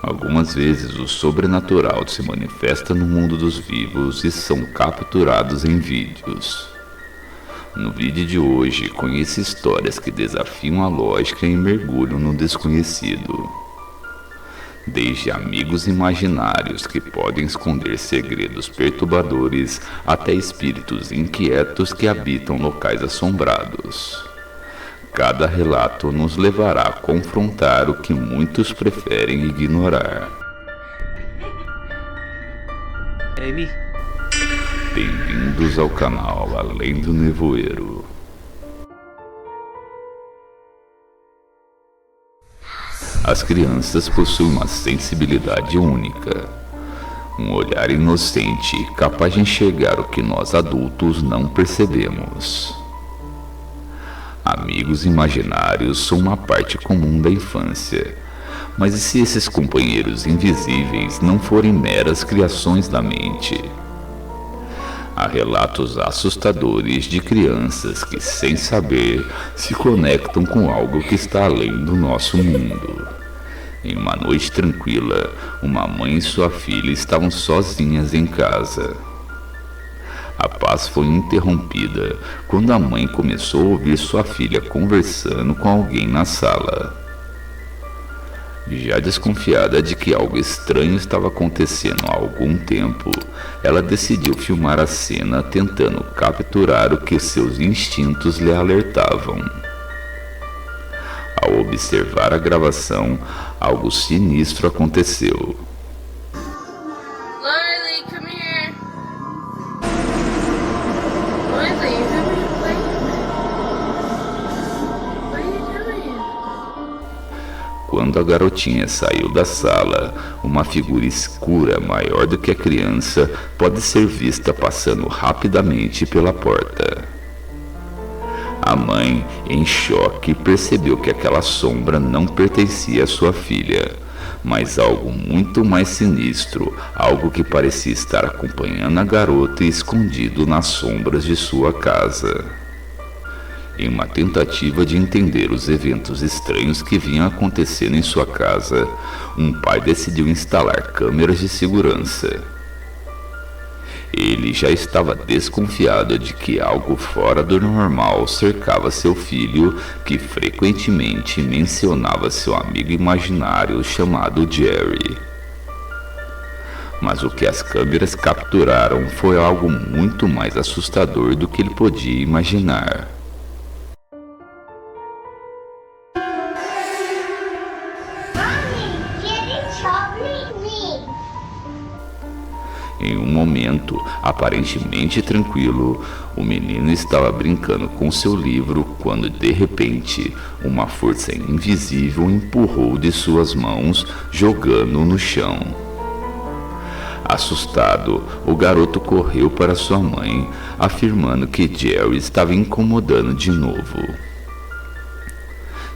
Algumas vezes o sobrenatural se manifesta no mundo dos vivos e são capturados em vídeos. No vídeo de hoje, conheça histórias que desafiam a lógica e mergulham no desconhecido. Desde amigos imaginários que podem esconder segredos perturbadores até espíritos inquietos que habitam locais assombrados. Cada relato nos levará a confrontar o que muitos preferem ignorar. Amy? Bem-vindos ao canal Além do Nevoeiro. As crianças possuem uma sensibilidade única, um olhar inocente capaz de enxergar o que nós adultos não percebemos. Amigos imaginários são uma parte comum da infância, mas e se esses companheiros invisíveis não forem meras criações da mente? Há relatos assustadores de crianças que, sem saber, se conectam com algo que está além do nosso mundo. Em uma noite tranquila, uma mãe e sua filha estavam sozinhas em casa. A paz foi interrompida quando a mãe começou a ouvir sua filha conversando com alguém na sala. Já desconfiada de que algo estranho estava acontecendo há algum tempo, ela decidiu filmar a cena tentando capturar o que seus instintos lhe alertavam. Ao observar a gravação, algo sinistro aconteceu. Lily, come here. Lily, you have me playing. What are you doing? Quando a garotinha saiu da sala, uma figura escura maior do que a criança pode ser vista passando rapidamente pela porta. A mãe, em choque, percebeu que aquela sombra não pertencia à sua filha, mas algo muito mais sinistro, algo que parecia estar acompanhando a garota escondido nas sombras de sua casa. Em uma tentativa de entender os eventos estranhos que vinham acontecendo em sua casa, um pai decidiu instalar câmeras de segurança. Ele já estava desconfiado de que algo fora do normal cercava seu filho, que frequentemente mencionava seu amigo imaginário chamado Jerry. Mas o que as câmeras capturaram foi algo muito mais assustador do que ele podia imaginar. Em um momento aparentemente tranquilo, o menino estava brincando com seu livro quando, de repente, uma força invisível empurrou de suas mãos, jogando-o no chão. Assustado, o garoto correu para sua mãe, afirmando que Jerry estava incomodando de novo.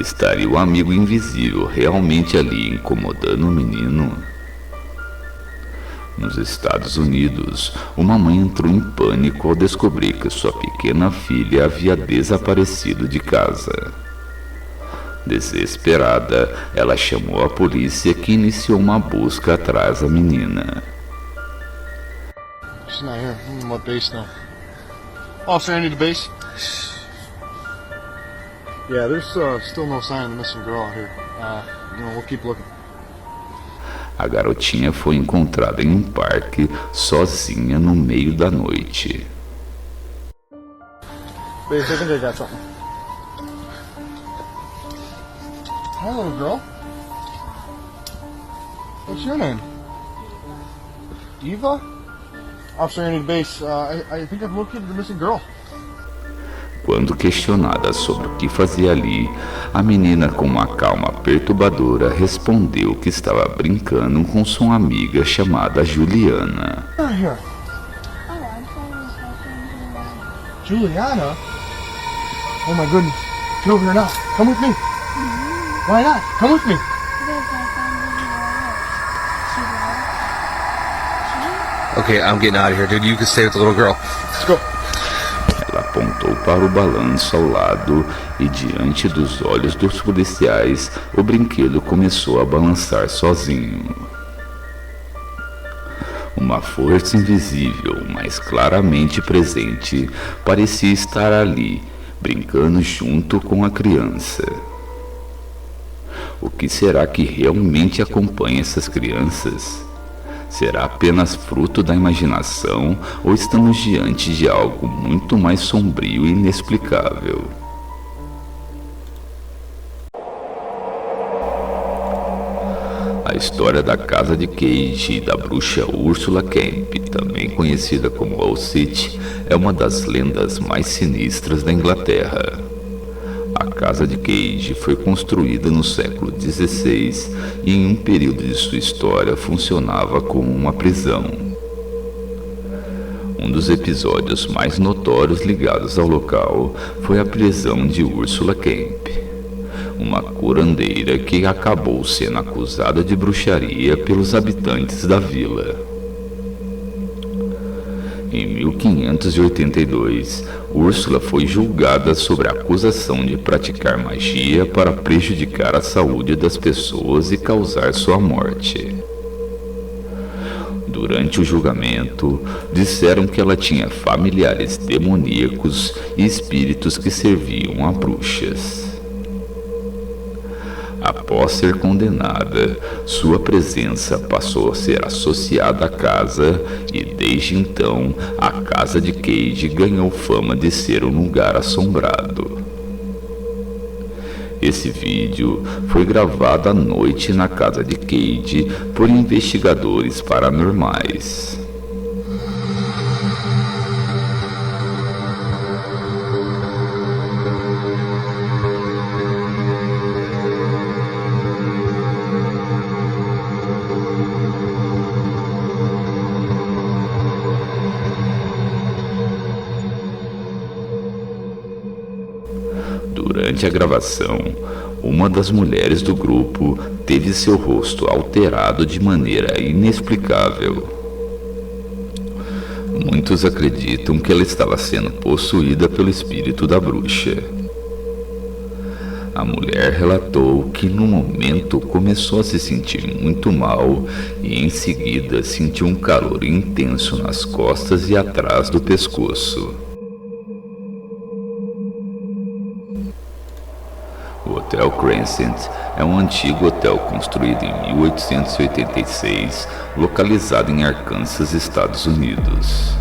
Estaria o amigo invisível realmente ali incomodando o menino? Nos Estados Unidos, uma mãe entrou em pânico ao descobrir que sua pequena filha havia desaparecido de casa. Desesperada, ela chamou a polícia, que iniciou uma busca atrás da menina. She's not here. What base now? Officer, I need a base. Yeah, there's still no sign of the missing girl out here. We'll keep looking. A garotinha foi encontrada em um parque, sozinha no meio da noite. Base, I think I got something. Hi, little girl. What's your name? Eva? Officer, I need a base. I think I've located the missing girl. Quando questionada sobre o que fazia ali, a menina, com uma calma perturbadora, respondeu que estava brincando com sua amiga chamada Juliana. Here. Juliana? Oh my goodness. Get over here now. Come with me. Why not? Come with me. Okay, I'm getting out of here, dude. You can stay with the little girl. Let's go. Ela apontou para o balanço ao lado e, diante dos olhos dos policiais, o brinquedo começou a balançar sozinho. Uma força invisível, mas claramente presente, parecia estar ali, brincando junto com a criança. O que será que realmente acompanha essas crianças? Será apenas fruto da imaginação ou estamos diante de algo muito mais sombrio e inexplicável? A história da casa de Cage e da bruxa Ursula Kemp, também conhecida como Owl City, é uma das lendas mais sinistras da Inglaterra. A casa de Cage foi construída no século XVI e em um período de sua história funcionava como uma prisão. Um dos episódios mais notórios ligados ao local foi a prisão de Ursula Kemp, uma curandeira que acabou sendo acusada de bruxaria pelos habitantes da vila. Em 1582, Úrsula foi julgada sobre a acusação de praticar magia para prejudicar a saúde das pessoas e causar sua morte. Durante o julgamento, disseram que ela tinha familiares demoníacos e espíritos que serviam a bruxas. Após ser condenada, sua presença passou a ser associada à casa e desde então a casa de Cage ganhou fama de ser um lugar assombrado. Esse vídeo foi gravado à noite na casa de Cage por investigadores paranormais. Durante a gravação, uma das mulheres do grupo teve seu rosto alterado de maneira inexplicável. Muitos acreditam que ela estava sendo possuída pelo espírito da bruxa. A mulher relatou que no momento começou a se sentir muito mal e em seguida sentiu um calor intenso nas costas e atrás do pescoço. O Hotel Crescent é um antigo hotel construído em 1886, localizado em Arkansas, Estados Unidos.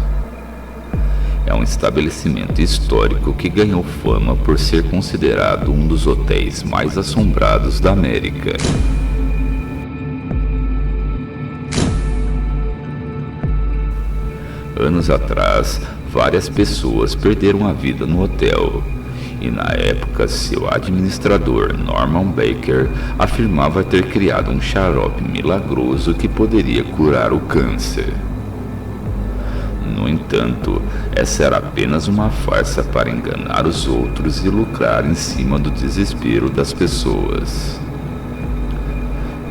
É um estabelecimento histórico que ganhou fama por ser considerado um dos hotéis mais assombrados da América. Anos atrás, várias pessoas perderam a vida no hotel. E na época, seu administrador, Norman Baker, afirmava ter criado um xarope milagroso que poderia curar o câncer. No entanto, essa era apenas uma farsa para enganar os outros e lucrar em cima do desespero das pessoas.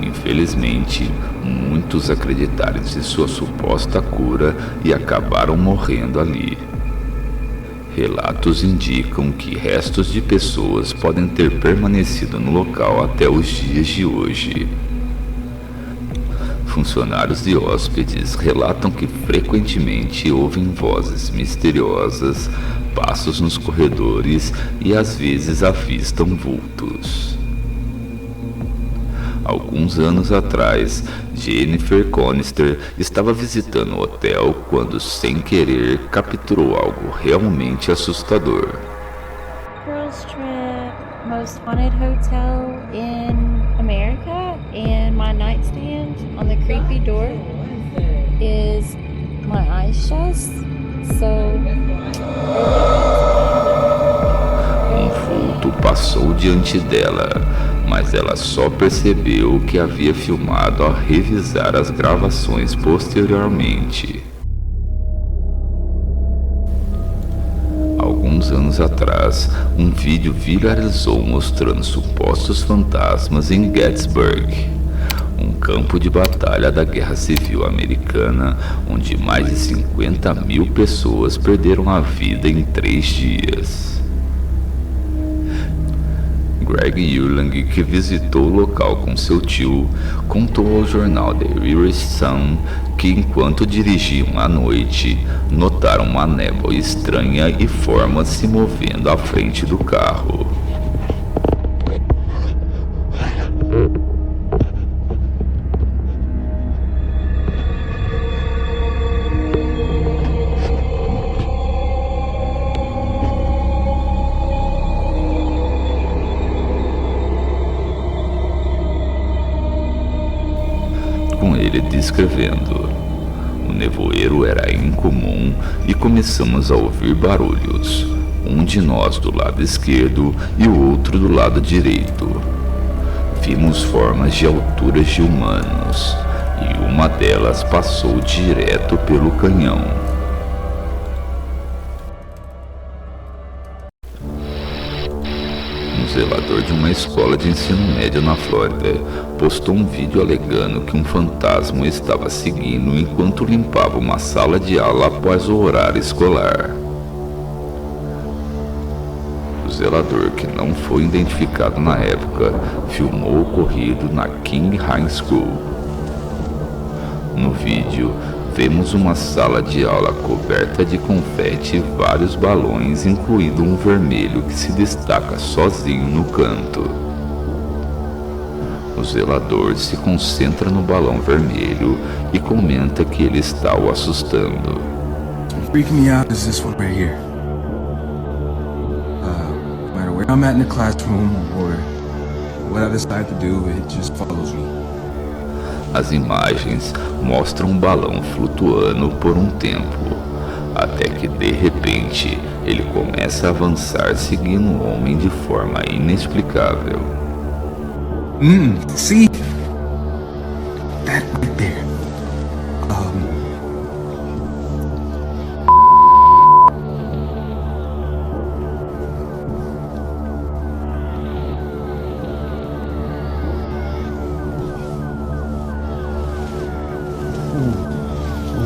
Infelizmente, muitos acreditaram em sua suposta cura e acabaram morrendo ali. Relatos indicam que restos de pessoas podem ter permanecido no local até os dias de hoje. Funcionários e hóspedes relatam que frequentemente ouvem vozes misteriosas, passos nos corredores e às vezes avistam vultos. Alguns anos atrás, Jennifer Conister estava visitando o hotel quando, sem querer, capturou algo realmente assustador. Girls Trip, most haunted hotel in America, and my nightstand on the creepy door is my eyes shut, so... Um vulto passou diante dela, mas ela só percebeu que havia filmado ao revisar as gravações posteriormente. Alguns anos atrás, um vídeo viralizou mostrando supostos fantasmas em Gettysburg. um campo de batalha da Guerra Civil Americana, onde mais de 50 mil pessoas perderam a vida em 3 dias. Greg Erlang, que visitou o local com seu tio, contou ao jornal The Irish Sun que enquanto dirigiam à noite, notaram uma névoa estranha e formas se movendo à frente do carro. Com ele descrevendo: o nevoeiro era incomum e começamos a ouvir barulhos, um de nós do lado esquerdo e o outro do lado direito. Vimos formas de alturas de humanos e uma delas passou direto pelo canhão. Um zelador de uma escola de ensino médio na Flórida postou um vídeo alegando que um fantasma o estava seguindo enquanto limpava uma sala de aula após o horário escolar. O zelador, que não foi identificado na época, filmou o ocorrido na King High School. No vídeo, vemos uma sala de aula coberta de confete e vários balões, incluindo um vermelho que se destaca sozinho no canto. O zelador se concentra no balão vermelho e comenta que ele está o assustando. Freaking me out is this one right here. No matter where I'm at in the classroom or what I decide to do, it just follows me. As imagens mostram um balão flutuando por um tempo, até que de repente ele começa a avançar seguindo o homem de forma inexplicável. See? That right there.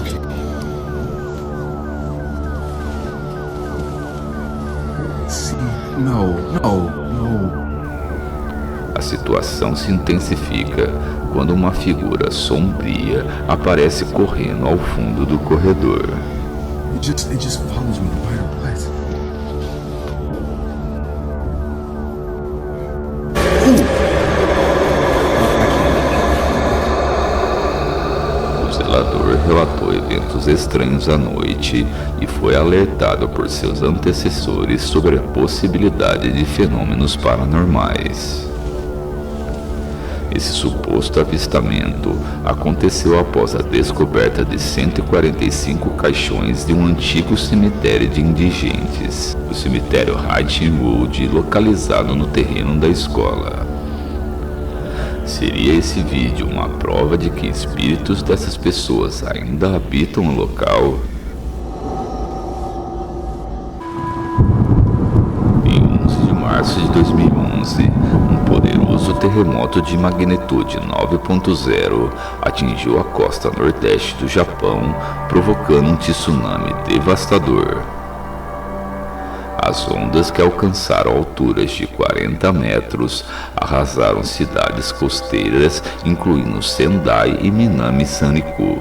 Okay. See? No. A situação se intensifica quando uma figura sombria aparece correndo ao fundo do corredor. It just follows me no matter what. O zelador relatou eventos estranhos à noite e foi alertado por seus antecessores sobre a possibilidade de fenômenos paranormais. Esse suposto avistamento aconteceu após a descoberta de 145 caixões de um antigo cemitério de indigentes, o cemitério Hightwood, localizado no terreno da escola. Seria esse vídeo uma prova de que espíritos dessas pessoas ainda habitam o local? Em 11 de março de 2011, um poderoso terremoto de magnitude 9.0 atingiu a costa nordeste do Japão, provocando um tsunami devastador. As ondas, que alcançaram alturas de 40 metros, arrasaram cidades costeiras, incluindo Sendai e Minami-Sanriku.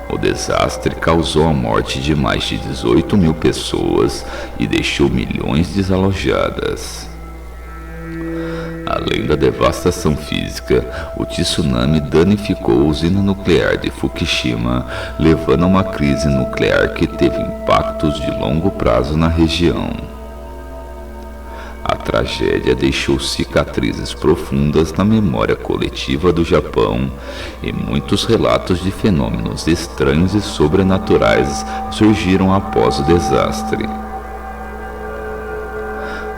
O desastre causou a morte de mais de 18 mil pessoas e deixou milhões desalojadas. Além da devastação física, o tsunami danificou a usina nuclear de Fukushima, levando a uma crise nuclear que teve impactos de longo prazo na região. A tragédia deixou cicatrizes profundas na memória coletiva do Japão e muitos relatos de fenômenos estranhos e sobrenaturais surgiram após o desastre.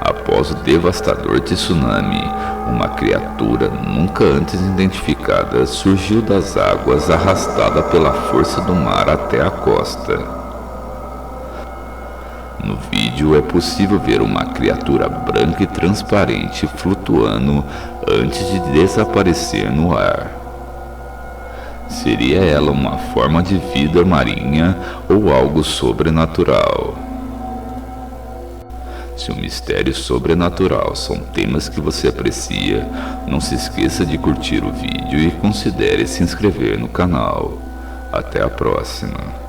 Após o devastador tsunami, uma criatura nunca antes identificada surgiu das águas, arrastada pela força do mar até a costa. No vídeo é possível ver uma criatura branca e transparente flutuando antes de desaparecer no ar. Seria ela uma forma de vida marinha ou algo sobrenatural? Se o mistério e sobrenatural são temas que você aprecia, não se esqueça de curtir o vídeo e considere se inscrever no canal. Até a próxima.